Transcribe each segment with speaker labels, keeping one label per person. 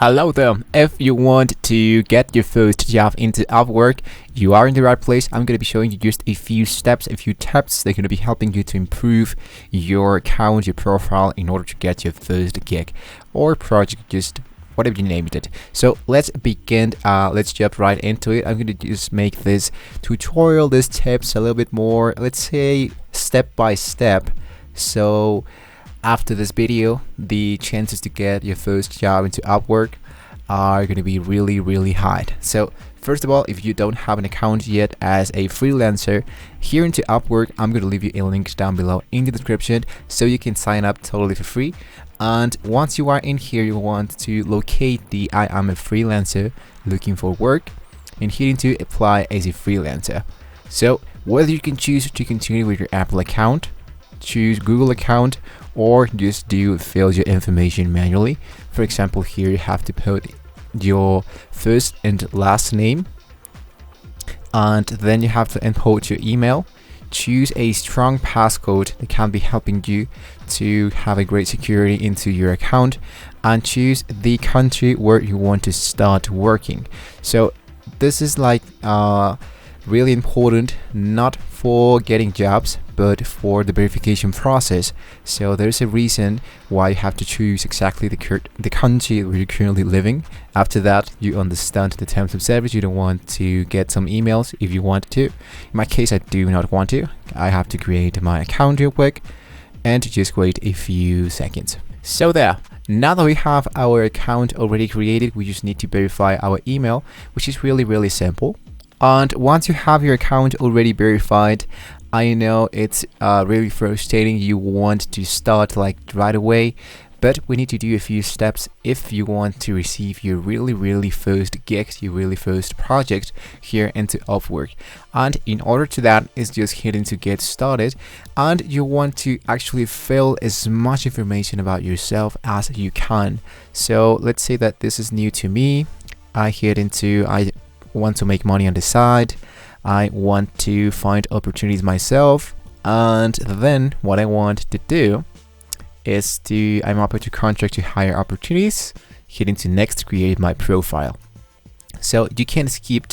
Speaker 1: Hello there. If you want to get your first job into Upwork, you are in the right place. I'm going to be showing you just a few steps, a few tips that are going to be helping you to improve your account, your profile in order to get your first gig or project, just whatever you named it. So let's begin. Let's jump right into it. I'm going to just make this tutorial, these tips a little bit more, let's say step by step. So after this video, the chances to get your first job into Upwork are going to be really high. So first of all, if you don't have an account yet as a freelancer here into Upwork, I'm going to leave you a link down below in the description so you can sign up totally for free. And once you are in here, you want to locate the I am a freelancer looking for work and hit into apply as a freelancer. So whether you can choose to continue with your Apple account, choose Google account, or just fill your information manually. For example, here you have to put your first and last name, and then you have to input your email. Choose a strong passcode that can be helping you to have a great security into your account, and choose the country where you want to start working. So this is like really important, not for getting jobs but for the verification process. So there's a reason why you have to choose exactly the country where you're currently living. After that, you understand the terms of service. You don't want to get some emails if you want to. In my case, I do not want to. I have to create my account real quick and just wait a few seconds. So there, now that we have our account already created, we just need to verify our email, which is really simple. And once you have your account already verified, I know it's really frustrating. You want to start like right away, but we need to do a few steps if you want to receive your really first gig, your really first project here into Upwork. And in order to that is just hitting to get started, and you want to actually fill as much information about yourself as you can. So let's say that this is new to me. I want to make money on the side. I want to find opportunities myself, and then what I want to do is I'm open to contract to hire opportunities, hitting to next, create my profile. So you can skip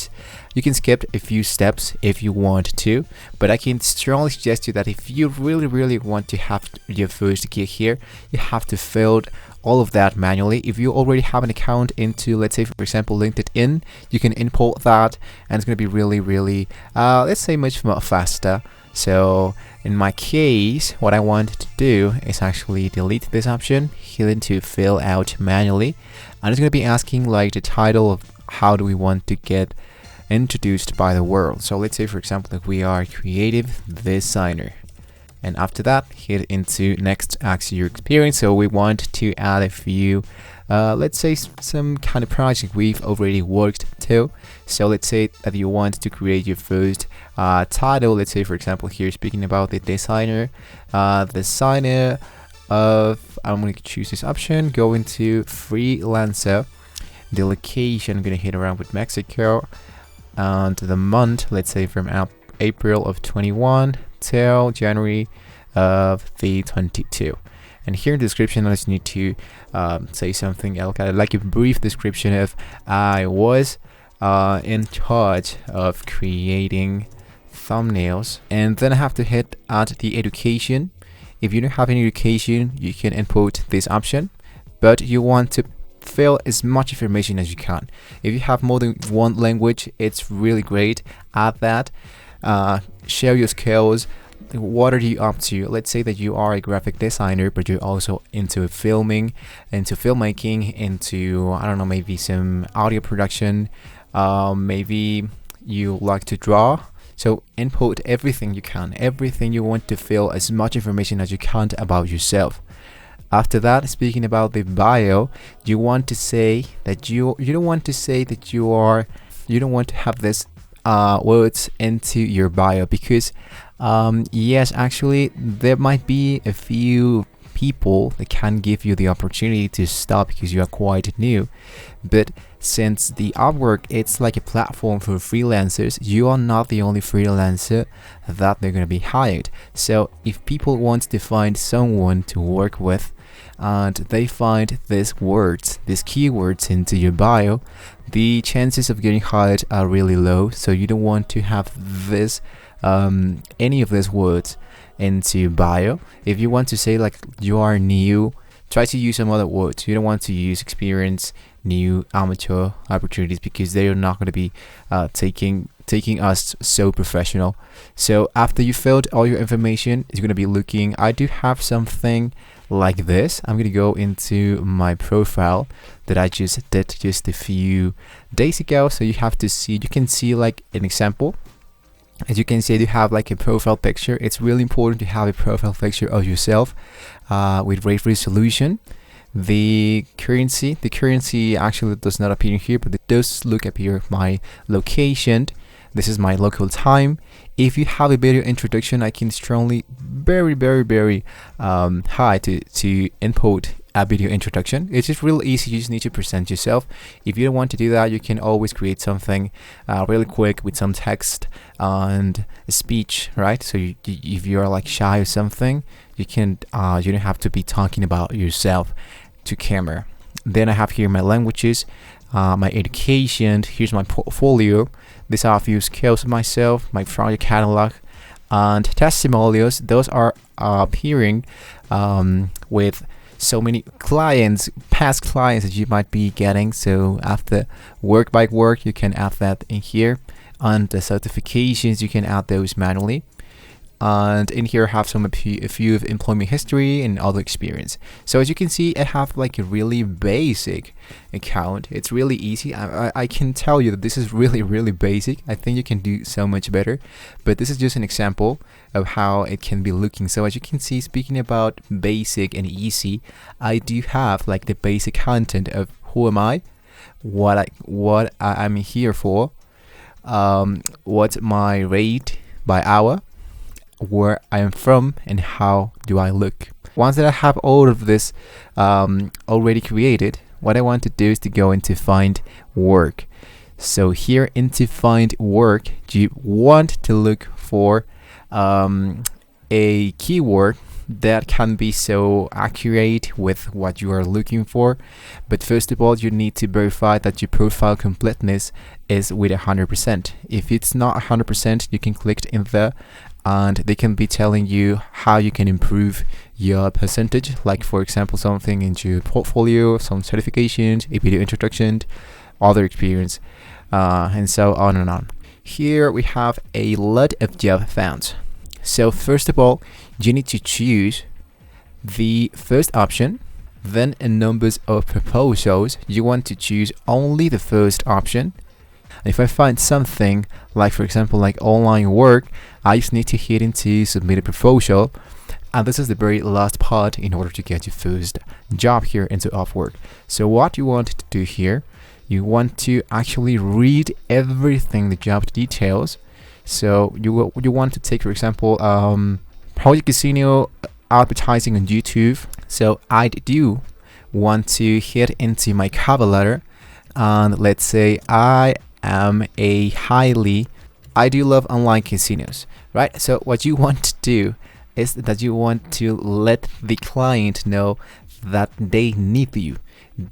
Speaker 1: a few steps if you want to, but I can strongly suggest you that if you really want to have your first gig here, you have to fill all of that manually. If you already have an account into, let's say for example LinkedIn, you can import that, and it's going to be really let's say much more faster. So in my case, what I want to do is actually delete this option, hit into fill out manually, and it's going to be asking like the title of how do we want to get introduced by the world. So let's say for example if we are creative designer, and after that hit into next, ask your experience. So we want to add a few let's say some kind of project we've already worked to. So let's say that you want to create your first title. Let's say for example here speaking about the designer of, I'm going to choose this option, go into freelancer. The location, I'm going to hit around with Mexico, and the month, let's say from April of 21 till January of the 22. And here in the description, I just need to say something else, like a brief description of I was in charge of creating thumbnails, and then I have to hit add the education. If you don't have any education, you can input this option, but you want to fill as much information as you can. If you have more than one language, it's really great. Add that. Share your skills. What are you up to? Let's say that you are a graphic designer, but you're also into filming, into filmmaking, into, I don't know, maybe some audio production, maybe you like to draw. So input everything you can, everything you want to fill as much information as you can about yourself. After that, speaking about the bio, you want to say that you don't want to say that you don't want to have this words into your bio, because yes, actually there might be a few people that can give you the opportunity to stop because you are quite new, but since the Upwork, it's like a platform for freelancers, you are not the only freelancer that they're going to be hired. So if people want to find someone to work with, and they find these words, these keywords into your bio, the chances of getting hired are really low. So you don't want to have this any of these words into your bio. If you want to say like you are new, try to use some other words. You don't want to use experience, new, amateur, opportunities, because they are not going to be taking us so professional. So after you filled all your information, it's going to be looking. I do have something like this. I'm going to go into my profile that I just did just a few days ago. So you have to see, you can see like an example. As you can see, you have like a profile picture. It's really important to have a profile picture of yourself with great resolution. The currency actually does not appear here, but it does appear my location. This is my local time. If you have a video introduction, I can strongly, very high to input a video introduction. It's just real easy. You just need to present yourself. If you don't want to do that, you can always create something really quick with some text and a speech, right? So if you're like shy or something, you can you don't have to be talking about yourself to camera. Then I have here my languages, my education. Here's my portfolio. These are a few skills of myself, my project catalog, and testimonials. Those are appearing with so many clients, past clients that you might be getting. So after work by work, you can add that in here. And the certifications, you can add those manually. And in here I have a few of employment history and other experience. So as you can see, I have like a really basic account. It's really easy. I can tell you that this is really basic. I think you can do so much better, but this is just an example of how it can be looking. So as you can see, speaking about basic and easy, I do have like the basic content of who am I, what I'm here for, what's my rate by hour, where I am from, and how do I look. Once that I have all of this already created, what I want to do is to go into find work. So here into find work, you want to look for a keyword that can be so accurate with what you are looking for. But first of all, you need to verify that your profile completeness is with 100%. If it's not 100%, you can click in there and they can be telling you how you can improve your percentage, like for example something into your portfolio, some certifications, a video introduction, other experience, and so on and on. Here we have a lot of job found. So first of all, you need to choose the first option, then a numbers of proposals. You want to choose only the first option. If I find something like, for example, like online work, I just need to hit into submit a proposal, and this is the very last part in order to get your first job here into Upwork. So what you want to do here, you want to actually read everything, the job details. So you want to take, for example, project casino advertising on YouTube. So I do want to hit into my cover letter, and let's say I do love online casinos, right? So what you want to do is that you want to let the client know that they need you.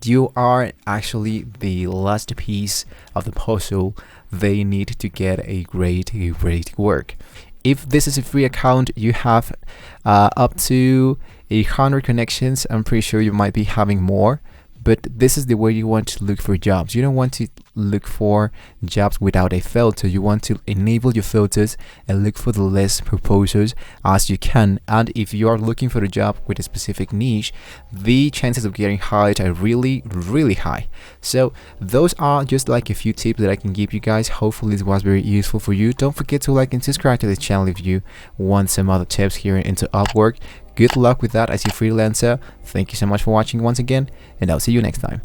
Speaker 1: You are actually the last piece of the puzzle they need to get a great work. If this is a free account, you have up to 100 connections. I'm pretty sure you might be having more, but this is the way you want to look for jobs. You don't want to look for jobs without a filter. You want to enable your filters and look for the less proposals as you can. And if you are looking for a job with a specific niche, the chances of getting hired are really high. So those are just like a few tips that I can give you guys. Hopefully this was very useful for you. Don't forget to like and subscribe to this channel if you want some other tips here into Upwork. Good luck with that as a freelancer. Thank you so much for watching once again, and I'll see you next time.